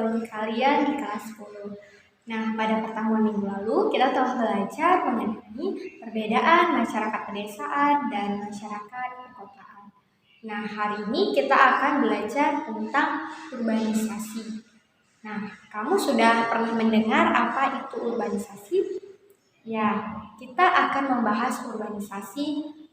jawaban kalian di kelas 10. Nah, pada pertemuan minggu lalu kita telah belajar mengenai perbedaan masyarakat pedesaan dan masyarakat perkotaan. Nah, hari ini kita akan belajar tentang urbanisasi. Nah, kamu sudah pernah mendengar apa itu urbanisasi? Ya, kita akan membahas urbanisasi,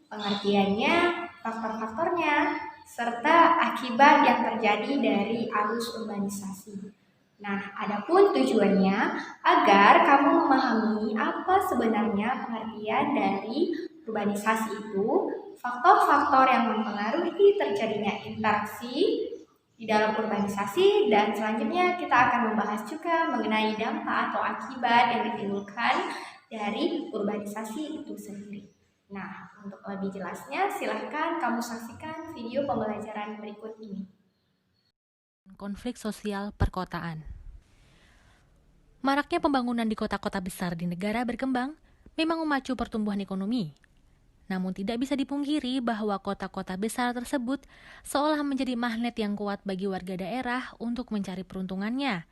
pengertiannya, faktor-faktornya, serta akibat yang terjadi dari arus urbanisasi. Nah, adapun tujuannya agar kamu memahami apa sebenarnya pengertian dari urbanisasi itu, faktor-faktor yang mempengaruhi terjadinya interaksi di dalam urbanisasi, dan selanjutnya kita akan membahas juga mengenai dampak atau akibat yang ditimbulkan dari urbanisasi itu sendiri. Nah, untuk lebih jelasnya silahkan kamu saksikan video pembelajaran berikut ini. Konflik sosial perkotaan. Maraknya pembangunan di kota-kota besar di negara berkembang memang memacu pertumbuhan ekonomi. Namun tidak bisa dipungkiri bahwa kota-kota besar tersebut seolah menjadi magnet yang kuat bagi warga daerah untuk mencari peruntungannya,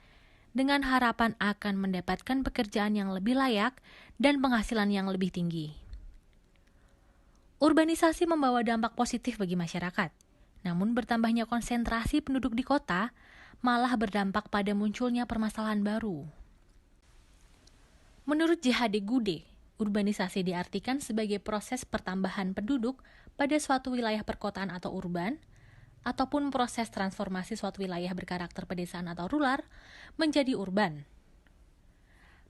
dengan harapan akan mendapatkan pekerjaan yang lebih layak dan penghasilan yang lebih tinggi. Urbanisasi membawa dampak positif bagi masyarakat, namun bertambahnya konsentrasi penduduk di kota malah berdampak pada munculnya permasalahan baru. Menurut J.H.D. Gude, urbanisasi diartikan sebagai proses pertambahan penduduk pada suatu wilayah perkotaan atau urban, ataupun proses transformasi suatu wilayah berkarakter pedesaan atau rural menjadi urban.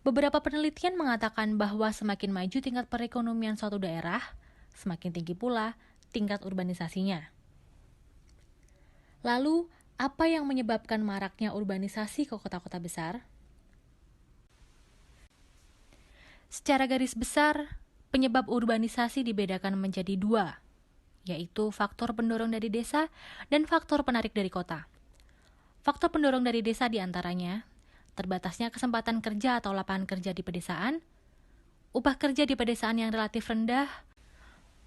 Beberapa penelitian mengatakan bahwa semakin maju tingkat perekonomian suatu daerah, semakin tinggi pula tingkat urbanisasinya. Lalu, apa yang menyebabkan maraknya urbanisasi ke kota-kota besar? Secara garis besar, penyebab urbanisasi dibedakan menjadi dua, yaitu faktor pendorong dari desa dan faktor penarik dari kota. Faktor pendorong dari desa diantaranya terbatasnya kesempatan kerja atau lapangan kerja di pedesaan, upah kerja di pedesaan yang relatif rendah,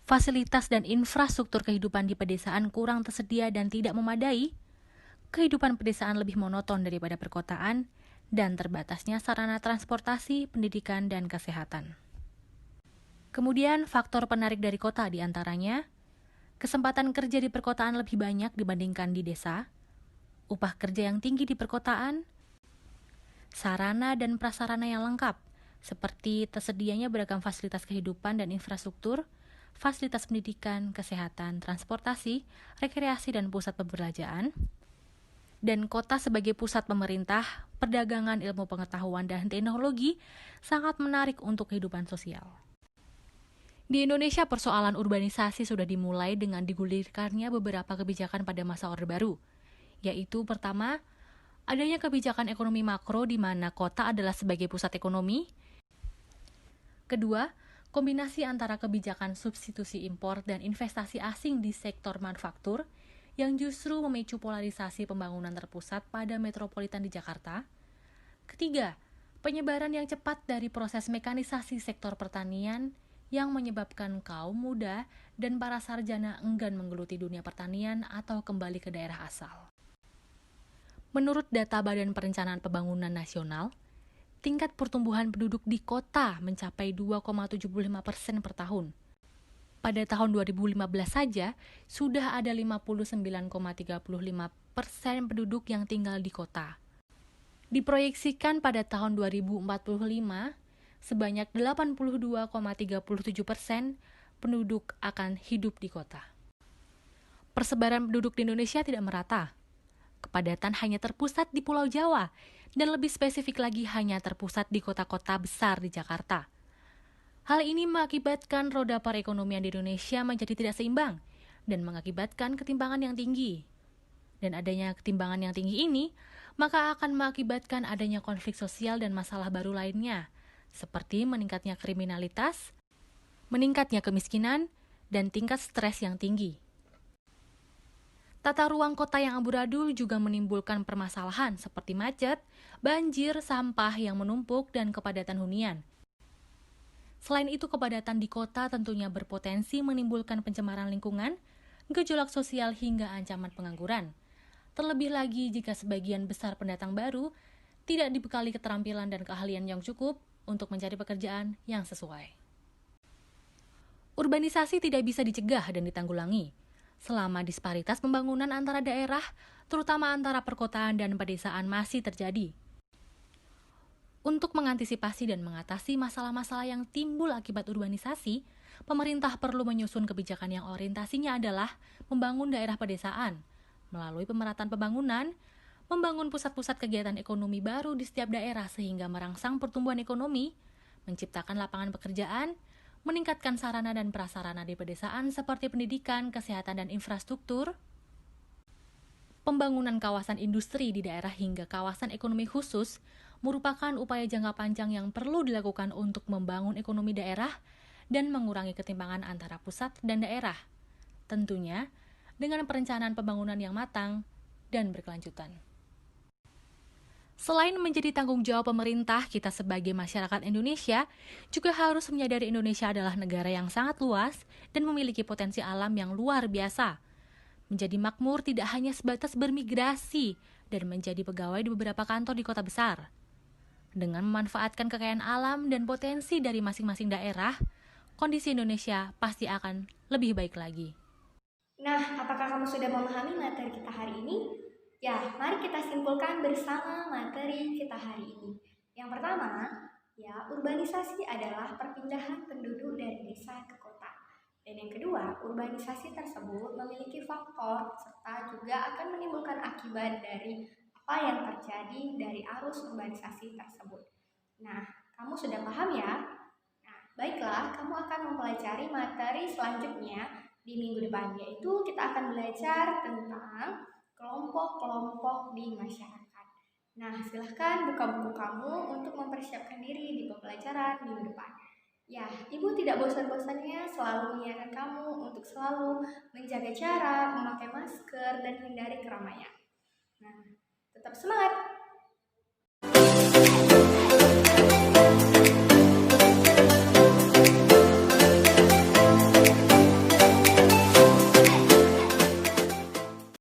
fasilitas dan infrastruktur kehidupan di pedesaan kurang tersedia dan tidak memadai, kehidupan pedesaan lebih monoton daripada perkotaan, dan terbatasnya sarana transportasi, pendidikan, dan kesehatan. Kemudian, faktor penarik dari kota diantaranya kesempatan kerja di perkotaan lebih banyak dibandingkan di desa, upah kerja yang tinggi di perkotaan, sarana dan prasarana yang lengkap, seperti tersedianya beragam fasilitas kehidupan dan infrastruktur, fasilitas pendidikan, kesehatan, transportasi, rekreasi, dan pusat perbelanjaan, dan kota sebagai pusat pemerintah, perdagangan, ilmu pengetahuan, dan teknologi sangat menarik untuk kehidupan sosial. Di Indonesia, persoalan urbanisasi sudah dimulai dengan digulirkannya beberapa kebijakan pada masa Orde Baru, yaitu pertama, adanya kebijakan ekonomi makro di mana kota adalah sebagai pusat ekonomi. Kedua, kombinasi antara kebijakan substitusi impor dan investasi asing di sektor manufaktur, yang justru memicu polarisasi pembangunan terpusat pada metropolitan di Jakarta. Ketiga, penyebaran yang cepat dari proses mekanisasi sektor pertanian yang menyebabkan kaum muda dan para sarjana enggan menggeluti dunia pertanian atau kembali ke daerah asal. Menurut data Badan Perencanaan Pembangunan Nasional, tingkat pertumbuhan penduduk di kota mencapai 2,75% per tahun. Pada tahun 2015 saja, sudah ada 59,35% penduduk yang tinggal di kota. Diproyeksikan pada tahun 2045, sebanyak 82,37% penduduk akan hidup di kota. Persebaran penduduk di Indonesia tidak merata. Kepadatan hanya terpusat di Pulau Jawa, dan lebih spesifik lagi hanya terpusat di kota-kota besar di Jakarta. Hal ini mengakibatkan roda perekonomian di Indonesia menjadi tidak seimbang dan mengakibatkan ketimpangan yang tinggi. Dan adanya ketimpangan yang tinggi ini, maka akan mengakibatkan adanya konflik sosial dan masalah baru lainnya, seperti meningkatnya kriminalitas, meningkatnya kemiskinan, dan tingkat stres yang tinggi. Tata ruang kota yang amburadul juga menimbulkan permasalahan seperti macet, banjir, sampah yang menumpuk, dan kepadatan hunian. Selain itu, kepadatan di kota tentunya berpotensi menimbulkan pencemaran lingkungan, gejolak sosial hingga ancaman pengangguran. Terlebih lagi jika sebagian besar pendatang baru tidak dibekali keterampilan dan keahlian yang cukup untuk mencari pekerjaan yang sesuai. Urbanisasi tidak bisa dicegah dan ditanggulangi selama disparitas pembangunan antara daerah, terutama antara perkotaan dan pedesaan masih terjadi. Untuk mengantisipasi dan mengatasi masalah-masalah yang timbul akibat urbanisasi, pemerintah perlu menyusun kebijakan yang orientasinya adalah membangun daerah pedesaan melalui pemerataan pembangunan, membangun pusat-pusat kegiatan ekonomi baru di setiap daerah sehingga merangsang pertumbuhan ekonomi, menciptakan lapangan pekerjaan, meningkatkan sarana dan prasarana di pedesaan seperti pendidikan, kesehatan, dan infrastruktur, pembangunan kawasan industri di daerah hingga kawasan ekonomi khusus merupakan upaya jangka panjang yang perlu dilakukan untuk membangun ekonomi daerah dan mengurangi ketimpangan antara pusat dan daerah. Tentunya, dengan perencanaan pembangunan yang matang dan berkelanjutan. Selain menjadi tanggung jawab pemerintah, kita sebagai masyarakat Indonesia juga harus menyadari Indonesia adalah negara yang sangat luas dan memiliki potensi alam yang luar biasa. Menjadi makmur tidak hanya sebatas bermigrasi dan menjadi pegawai di beberapa kantor di kota besar. Dengan memanfaatkan kekayaan alam dan potensi dari masing-masing daerah, kondisi Indonesia pasti akan lebih baik lagi. Nah, apakah kamu sudah memahami materi kita hari ini? Ya, mari kita simpulkan bersama materi kita hari ini. Yang pertama, ya, urbanisasi adalah perpindahan penduduk dari desa ke kota. Dan yang kedua, urbanisasi tersebut memiliki faktor serta juga akan menimbulkan akibat dari apa yang terjadi dari arus urbanisasi tersebut. Nah, kamu sudah paham ya? Nah, baiklah, kamu akan mempelajari materi selanjutnya di minggu depan, yaitu kita akan belajar tentang kelompok-kelompok di masyarakat. Nah, silahkan buka buku kamu untuk mempersiapkan diri di pembelajaran minggu depan. Ya, Ibu tidak bosan-bosannya selalu mengingatkan kamu untuk selalu menjaga jarak, memakai masker, dan hindari keramaian. Nah, tetap semangat!